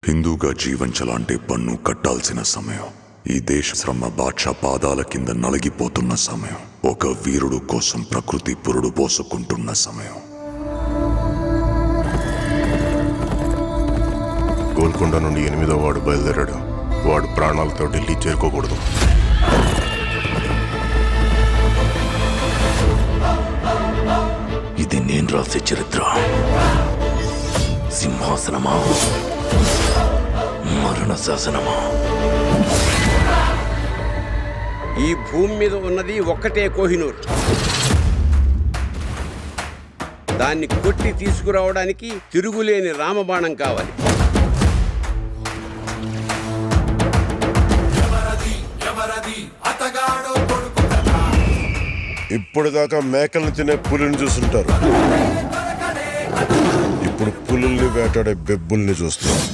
హిందూగా జీవించాలంటే పన్ను కట్టాల్సిన సమయం. ఈ దేశ శ్రమ బాద్షా పాదాల కింద నలిగిపోతున్న సమయం. ఒక వీరుడు కోసం ప్రకృతి పురుడు పోసుకుంటున్న సమయం. గోల్కొండ నుండి 8వ వాడు బయలుదేరాడు. వాడు ప్రాణాలతో ఢిల్లీ చేరుకోకూడదు. ఇది నేను రాసే చరిత్ర. సింహాసనమా, మరణ శాసనమా? ఈ భూమి మీద ఉన్నది ఒక్కటే కోహినూర్. దాన్ని కొట్టి తీసుకురావడానికి తిరుగులేని రామబాణం కావాలి. ఇప్పటిదాకా మేకల్ని తినే పులిని చూస్తుంటారు. ఇప్పుడు పులుల్ని వేటాడే బెబ్బుల్ని చూస్తారు.